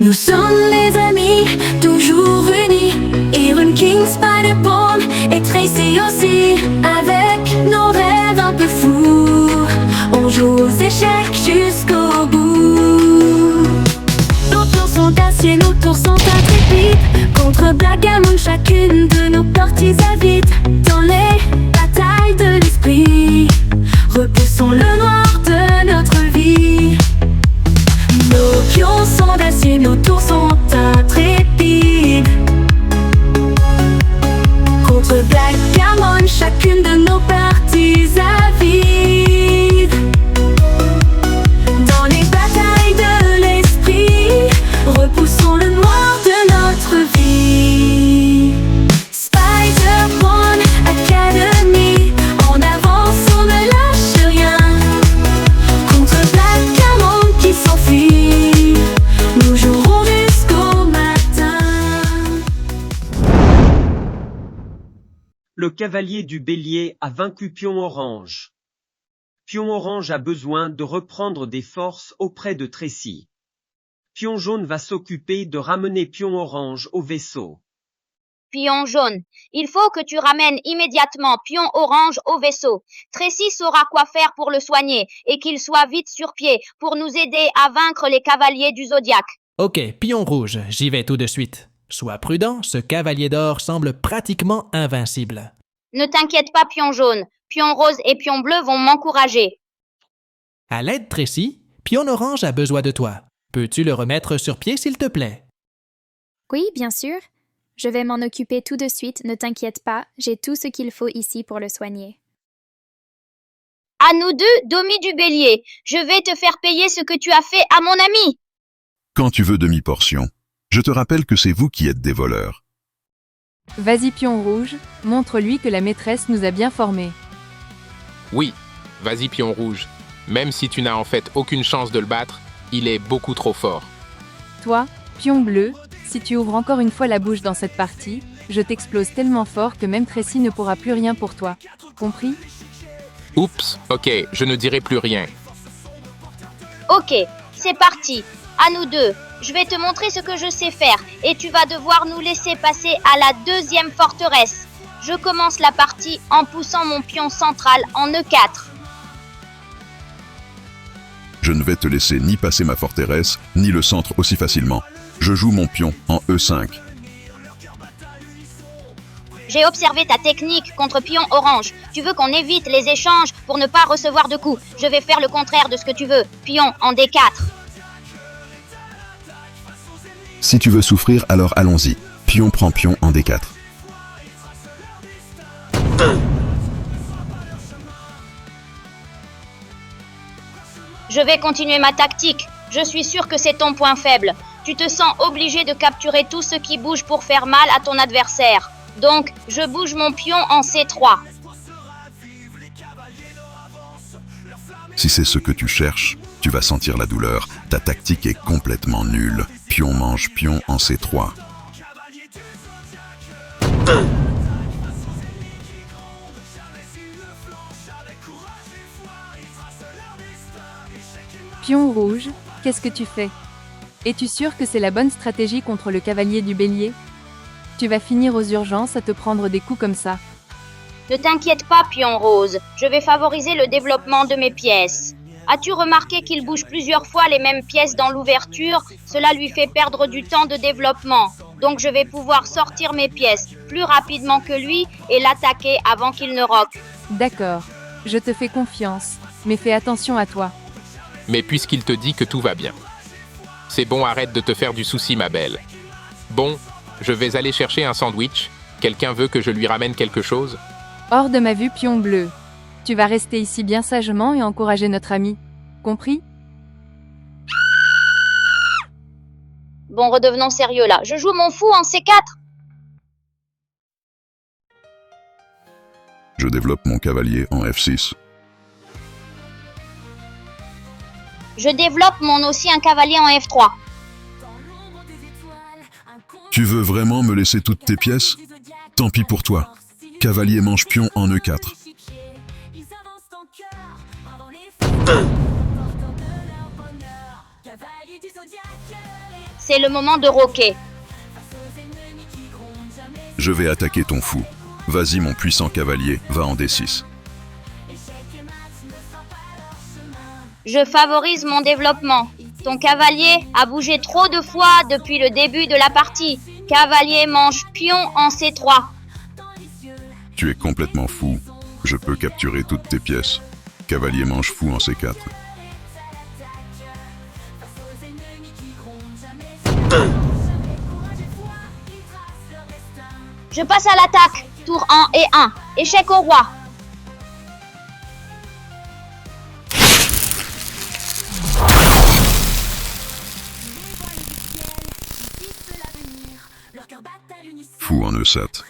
Nous sommes les amis, toujours unis. Iron King, Spider-Bomb et Tracy aussi. Avec nos rêves un peu fous, on joue aux échecs jusqu'au bout. Nos tours sont d'acier, nos tours sont intrépides. Contre Blagamon, chacune de nos parties habite. Dans les batailles de l'esprit, repoussons le noir de notre vie. Nos pions sont d'acier, nos tours sont intrépides. Contre Blagamon, chacune de nos parties avide. Dans les batailles de l'esprit, repoussons le noir de notre vie. Spider-Man Academy, en avance on ne lâche rien. Contre Blagamon qui s'enfuit, nous jouerons jusqu'au matin. Le cavalier du bélier a vaincu Pion Orange. Pion Orange a besoin de reprendre des forces auprès de Tracy. Pion Jaune va s'occuper de ramener Pion Orange au vaisseau. Pion Jaune, il faut que tu ramènes immédiatement Pion Orange au vaisseau. Tracy saura quoi faire pour le soigner et qu'il soit vite sur pied pour nous aider à vaincre les cavaliers du Zodiaque. Ok, Pion Rouge, j'y vais tout de suite. Sois prudent, ce cavalier d'or semble pratiquement invincible. Ne t'inquiète pas, Pion Jaune. Pion Rose et Pion Bleu vont m'encourager. À l'aide, Tracy, Pion Orange a besoin de toi. Peux-tu le remettre sur pied, s'il te plaît? Oui, bien sûr. Je vais m'en occuper tout de suite, ne t'inquiète pas, j'ai tout ce qu'il faut ici pour le soigner. À nous deux, Domi du Bélier, je vais te faire payer ce que tu as fait à mon ami. Quand tu veux demi-portion, je te rappelle que c'est vous qui êtes des voleurs. Vas-y Pion Rouge, montre-lui que la maîtresse nous a bien formés. Oui, vas-y Pion Rouge. Même si tu n'as en fait aucune chance de le battre, il est beaucoup trop fort. Toi, Pion Bleu, si tu ouvres encore une fois la bouche dans cette partie, je t'explose tellement fort que même Tracy ne pourra plus rien pour toi. Compris? Oups, ok, je ne dirai plus rien. Ok, c'est parti. À nous deux. Je vais te montrer ce que je sais faire et tu vas devoir nous laisser passer à la deuxième forteresse. Je commence la partie en poussant mon pion central en E4. Je ne vais te laisser ni passer ma forteresse, ni le centre aussi facilement. Je joue mon pion en E5. J'ai observé ta technique contre Pion Orange. Tu veux qu'on évite les échanges pour ne pas recevoir de coups. Je vais faire le contraire de ce que tu veux. Pion en D4. Si tu veux souffrir, alors allons-y. Pion prend pion en D4. Je vais continuer ma tactique. Je suis sûr que c'est ton point faible. Tu te sens obligé de capturer tout ce qui bouge pour faire mal à ton adversaire. Donc, je bouge mon pion en C3. Si c'est ce que tu cherches, tu vas sentir la douleur. Ta tactique est complètement nulle. Pion mange pion en C3. Pion Rouge, qu'est-ce que tu fais? Es-tu sûr que c'est la bonne stratégie contre le cavalier du Bélier? Tu vas finir aux urgences à te prendre des coups comme ça. Ne t'inquiète pas, Pion Rose. Je vais favoriser le développement de mes pièces. As-tu remarqué qu'il bouge plusieurs fois les mêmes pièces dans l'ouverture? Cela lui fait perdre du temps de développement. Donc je vais pouvoir sortir mes pièces plus rapidement que lui et l'attaquer avant qu'il ne roque. D'accord, je te fais confiance, mais fais attention à toi. Mais puisqu'il te dit que tout va bien. C'est bon, arrête de te faire du souci, ma belle. Bon, je vais aller chercher un sandwich. Quelqu'un veut que je lui ramène quelque chose? Hors de ma vue, Pion Bleu. Tu vas rester ici bien sagement et encourager notre ami. Compris? Bon, redevenons sérieux là. Je joue mon fou en C4. Je développe mon cavalier en F6. Je développe mon aussi un cavalier en F3. Tu veux vraiment me laisser toutes tes pièces? Tant pis pour toi. Cavalier mange pion en E4. C'est le moment de roquer. Je vais attaquer ton fou. Vas-y mon puissant cavalier, va en D6. Je favorise mon développement. Ton cavalier a bougé trop de fois depuis le début de la partie. Cavalier mange pion en C3. Tu es complètement fou. Je peux capturer toutes tes pièces. Cavalier mange fou en C4. Je passe à l'attaque. Tour 1 et 1. Échec au roi. Fou en E7.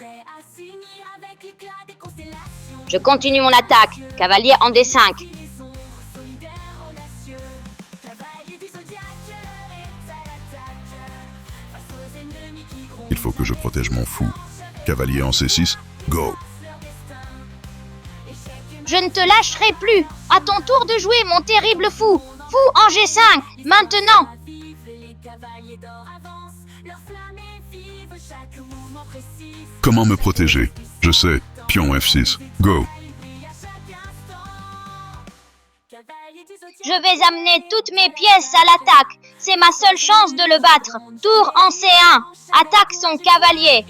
Je continue mon attaque. Cavalier en D5. Il faut que je protège mon fou. Cavalier en C6, go. Je ne te lâcherai plus. À ton tour de jouer, mon terrible fou. Fou en G5. Maintenant. Comment me protéger? Je sais. Pion F6, go. Je vais amener toutes mes pièces à l'attaque. C'est ma seule chance de le battre. Tour en C1. Attaque son cavalier.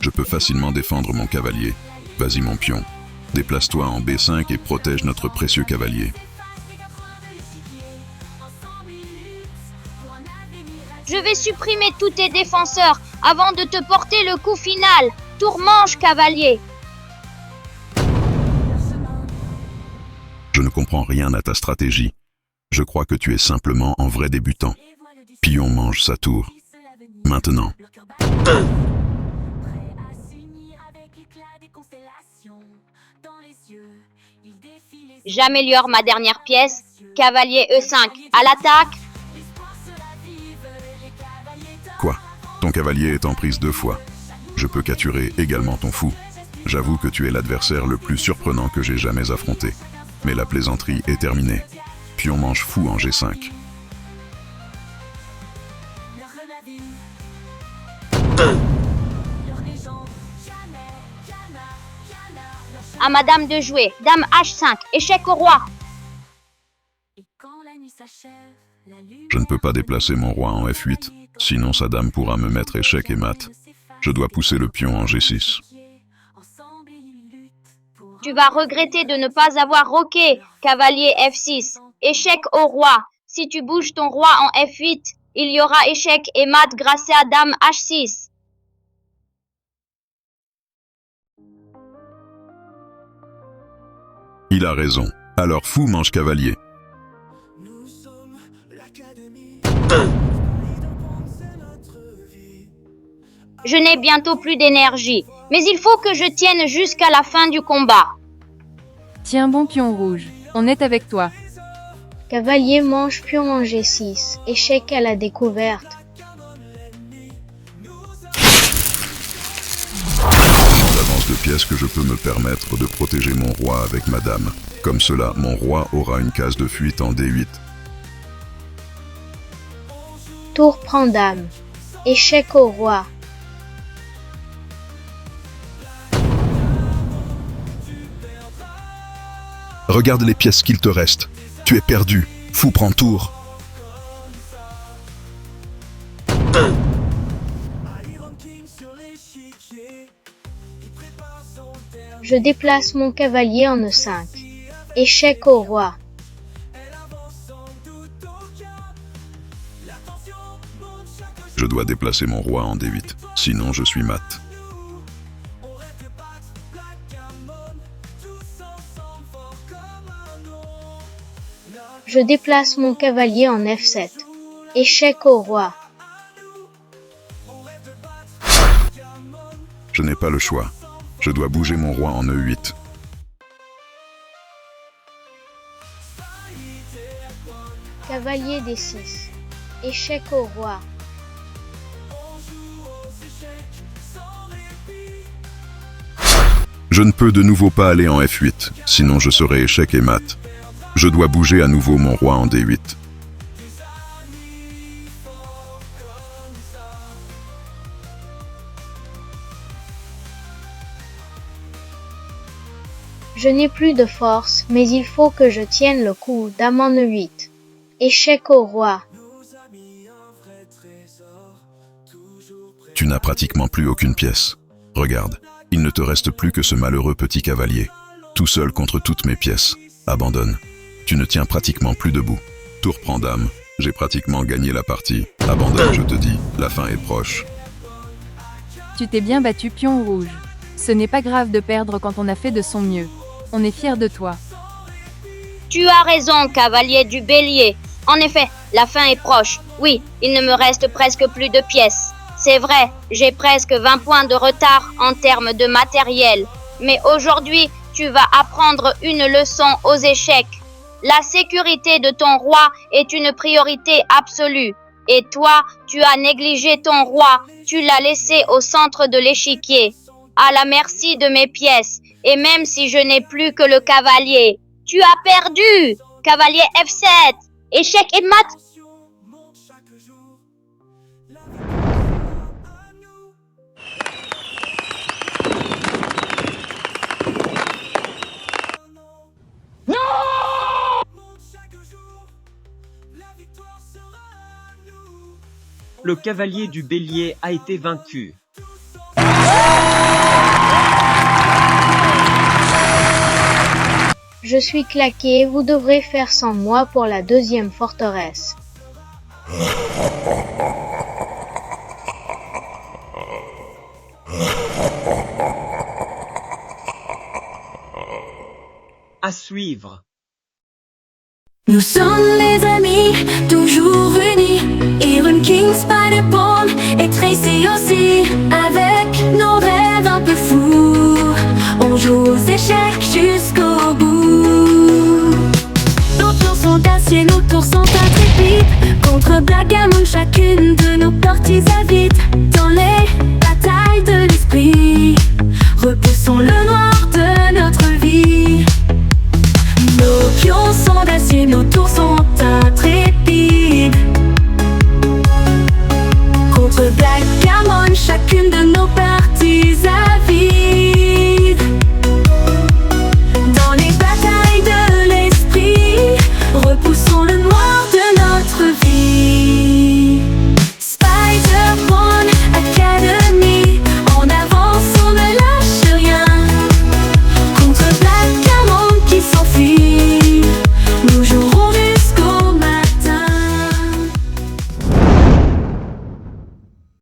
Je peux facilement défendre mon cavalier. Vas-y mon pion. Déplace-toi en B5 et protège notre précieux cavalier. Je vais supprimer tous tes défenseurs avant de te porter le coup final. Tour manche cavalier. Je ne comprends rien à ta stratégie. Je crois que tu es simplement en vrai débutant. Pion mange sa tour. Maintenant. J'améliore ma dernière pièce. Cavalier E5. À l'attaque. Quoi? Ton cavalier est en prise 2 fois. Je peux capturer également ton fou. J'avoue que tu es l'adversaire le plus surprenant que j'ai jamais affronté. Mais la plaisanterie est terminée. Pion mange fou en G5. À madame de jouer. Dame H5. Échec au roi. Je ne peux pas déplacer mon roi en F8, sinon sa dame pourra me mettre échec et mat. Je dois pousser le pion en G6. Tu vas regretter de ne pas avoir roqué. Cavalier F6. Échec au roi. Si tu bouges ton roi en F8, il y aura échec et mat grâce à dame H6. Il a raison. Alors fou mange cavalier. Je n'ai bientôt plus d'énergie, mais il faut que je tienne jusqu'à la fin du combat. Tiens bon pion rouge, on est avec toi. Cavalier mange pion en G6. Échec à la découverte. D'avance de pièces que je peux me permettre de protéger mon roi avec ma dame. Comme cela, mon roi aura une case de fuite en D8. Tour prend dame. Échec au roi. Regarde les pièces qu'il te reste. Tu es perdu. Fou prend tour. Je déplace mon cavalier en E5. Échec au roi. Je dois déplacer mon roi en D8, sinon je suis mat. Je déplace mon cavalier en F7. Échec au roi. Je n'ai pas le choix. Je dois bouger mon roi en E8. Cavalier D6. Échec au roi. Je ne peux de nouveau pas aller en F8, sinon je serai échec et mat. Je dois bouger à nouveau mon roi en D8. Je n'ai plus de force, mais il faut que je tienne le coup. Dame en E8. Échec au roi. Tu n'as pratiquement plus aucune pièce. Regarde, il ne te reste plus que ce malheureux petit cavalier. Tout seul contre toutes mes pièces. Abandonne. Tu ne tiens pratiquement plus debout. Tour prend dame. J'ai pratiquement gagné la partie. Abandonne, je te dis. La fin est proche. Tu t'es bien battu, pion rouge. Ce n'est pas grave de perdre quand on a fait de son mieux. On est fiers de toi. Tu as raison, cavalier du bélier. En effet, la fin est proche. Oui, il ne me reste presque plus de pièces. C'est vrai, j'ai presque 20 points de retard en termes de matériel. Mais aujourd'hui, tu vas apprendre une leçon aux échecs. La sécurité de ton roi est une priorité absolue. Et toi, tu as négligé ton roi. Tu l'as laissé au centre de l'échiquier, à la merci de mes pièces. Et même si je n'ai plus que le cavalier, tu as perdu. Cavalier F7. Échec et mat. Le cavalier du bélier a été vaincu. Je suis claqué, vous devrez faire sans moi pour la deuxième forteresse. À suivre. Nous sommes les amis, toujours unis. Iron King, Spider-Bomb et Tracy aussi. Avec nos rêves un peu fous, on joue aux échecs jusqu'au bout. Nos tours sont d'acier, nos tours sont intrépides. Contre Blackgammon, chacune de nos parties habite dans les batailles de l'esprit. Repoussons le noir de notre vie. Nos pions sont d'acier, nos tours sont intrépides.